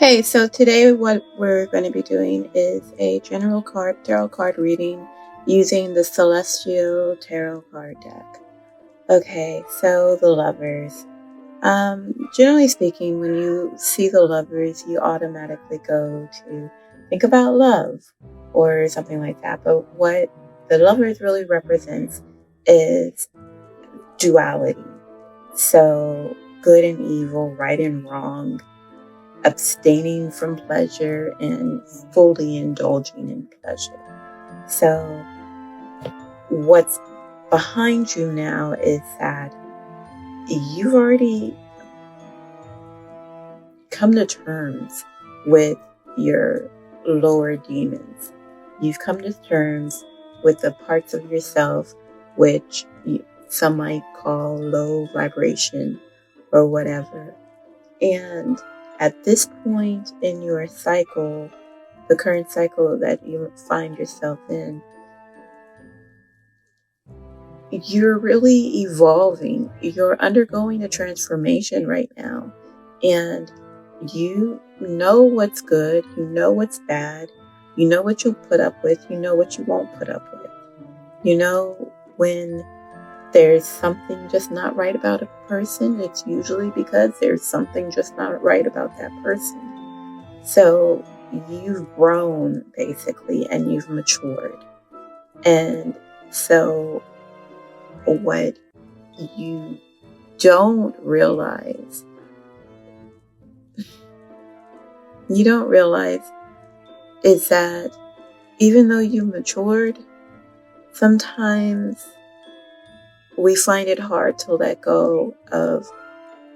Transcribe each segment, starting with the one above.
Hey, so today what we're going to be doing is a general tarot card reading using the Celestial Tarot card deck. Okay, so the Lovers. Generally speaking, when you see the Lovers, you automatically go to think about love or something like that. But what the Lovers really represents is duality. So good and evil, right and wrong, abstaining from pleasure and fully indulging in pleasure. So what's behind you now is that you've already come to terms with your lower demons. You've come to terms with the parts of yourself which some might call low vibration or whatever. And at this point in your cycle, the current cycle that you find yourself in, you're really evolving. You're undergoing a transformation right now. And you know what's good. You know what's bad. You know what you'll put up with. You know what you won't put up with. You know when there's something just not right about a person, it's usually because there's something just not right about that person. So you've grown basically and you've matured. And so what you don't realize is that even though you've matured, sometimes we find it hard to let go of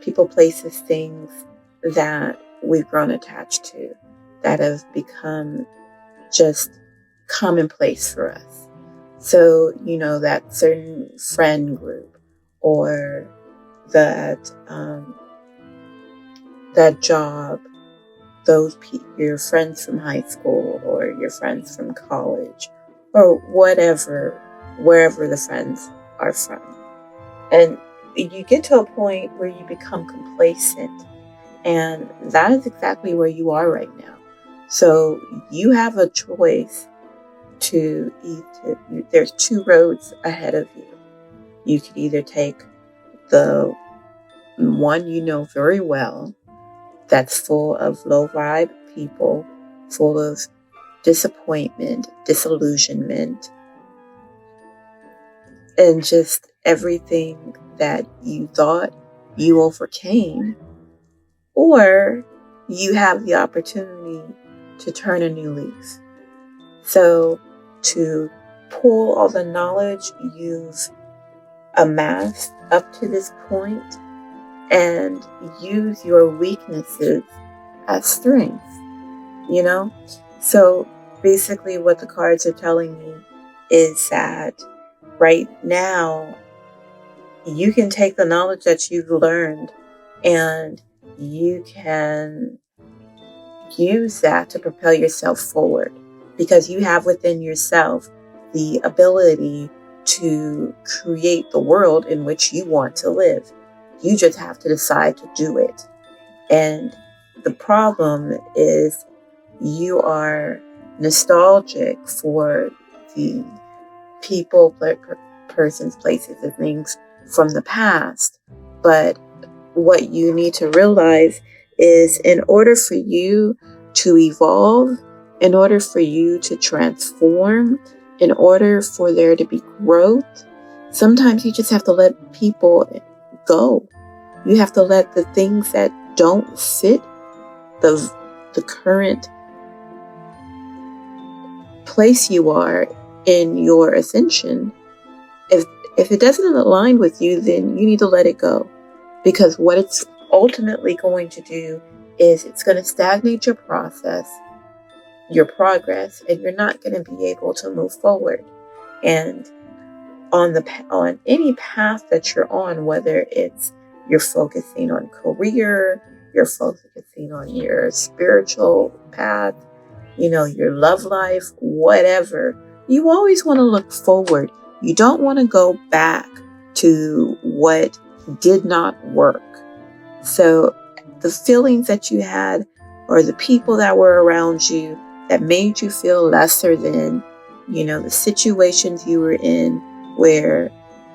people, places, things that we've grown attached to, that have become just commonplace for us. So, that certain friend group or that job, your friends from high school or your friends from college or whatever, wherever the friends are from. And you get to a point where you become complacent, and that is exactly where you are right now. So you have a choice there's two roads ahead of you. You could either take the one you know very well, that's full of low vibe people, full of disappointment, disillusionment, and just everything that you thought you overcame, or you have the opportunity to turn a new leaf. So to pull all the knowledge you've amassed up to this point and use your weaknesses as strengths, So basically what the cards are telling me is that right now you can take the knowledge that you've learned and you can use that to propel yourself forward, because you have within yourself the ability to create the world in which you want to live. You just have to decide to do it. And the problem is you are nostalgic for the people, persons, places, and things from the past. But what you need to realize is, in order for you to evolve, in order for you to transform, in order for there to be growth, sometimes you just have to let people go. You have to let the things that don't fit the current place you are in your ascension. If it doesn't align with you, then you need to let it go. Because what it's ultimately going to do is it's going to stagnate your process, your progress, and you're not going to be able to move forward. And on any path that you're on, whether it's you're focusing on career, you're focusing on your spiritual path, your love life, whatever, you always want to look forward. You don't want to go back to what did not work. So the feelings that you had or the people that were around you that made you feel lesser than, the situations you were in where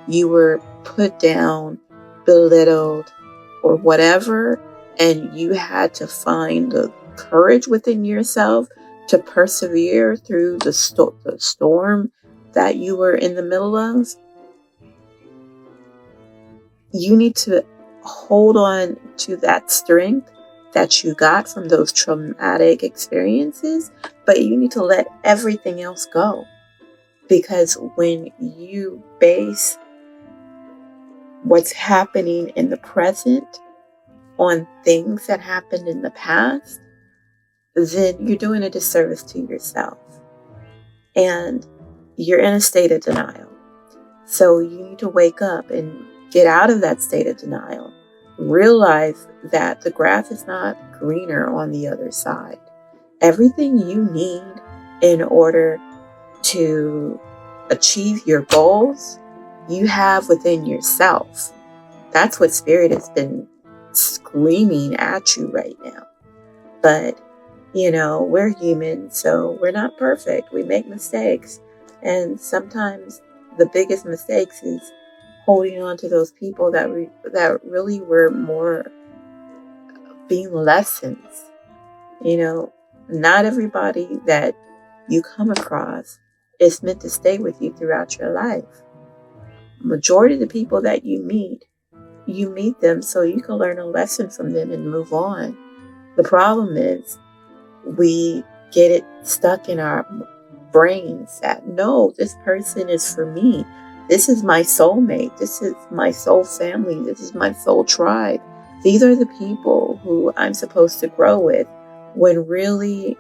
you were put down, belittled, or whatever, and you had to find the courage within yourself to persevere through the storm that you were in the middle of. You need to hold on to that strength that you got from those traumatic experiences, but you need to let everything else go. Because when you base what's happening in the present on things that happened in the past, then you're doing a disservice to yourself. And you're in a state of denial. So you need to wake up and get out of that state of denial. Realize that the grass is not greener on the other side. Everything you need in order to achieve your goals, you have within yourself. That's what Spirit has been screaming at you right now. But, we're human, so we're not perfect. We make mistakes. And sometimes the biggest mistakes is holding on to those people that really were more being lessons. Not everybody that you come across is meant to stay with you throughout your life. Majority of the people that you meet them so you can learn a lesson from them and move on. The problem is we get it stuck in our brains that, no, this person is for me. This is my soulmate. This is my soul family. This is my soul tribe. These are the people who I'm supposed to grow with, when really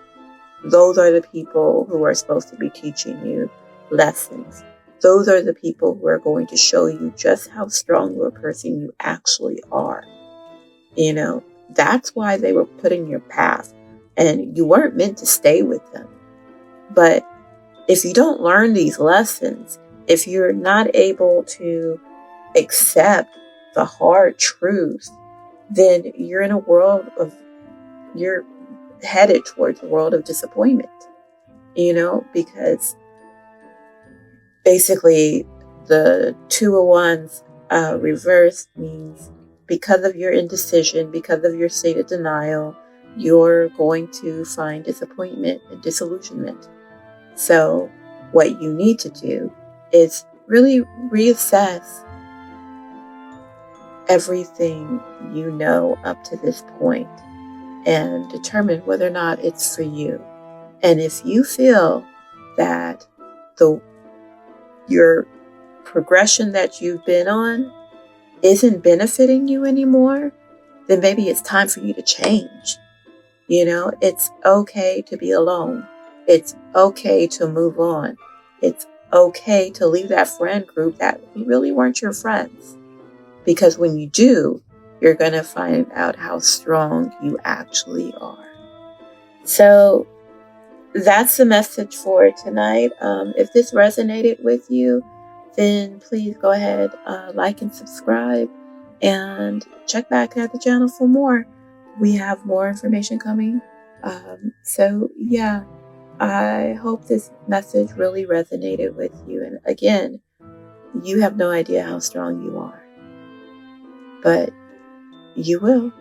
those are the people who are supposed to be teaching you lessons. Those are the people who are going to show you just how strong of a person you actually are. That's why they were put in your path, and you weren't meant to stay with them. But if you don't learn these lessons, if you're not able to accept the hard truths, then you're headed towards a world of disappointment, because basically the 2 of Wands reverse means because of your indecision, because of your state of denial, you're going to find disappointment and disillusionment. So what you need to do is really reassess everything you know up to this point and determine whether or not it's for you. And if you feel that your progression that you've been on isn't benefiting you anymore, then maybe it's time for you to change. It's okay to be alone. It's okay to move on. It's okay to leave that friend group that really weren't your friends. Because when you do, you're going to find out how strong you actually are. So that's the message for tonight. If this resonated with you, then please go ahead, like and subscribe, and check back at the channel for more. We have more information coming. So yeah, I hope this message really resonated with you. And again, you have no idea how strong you are, but you will.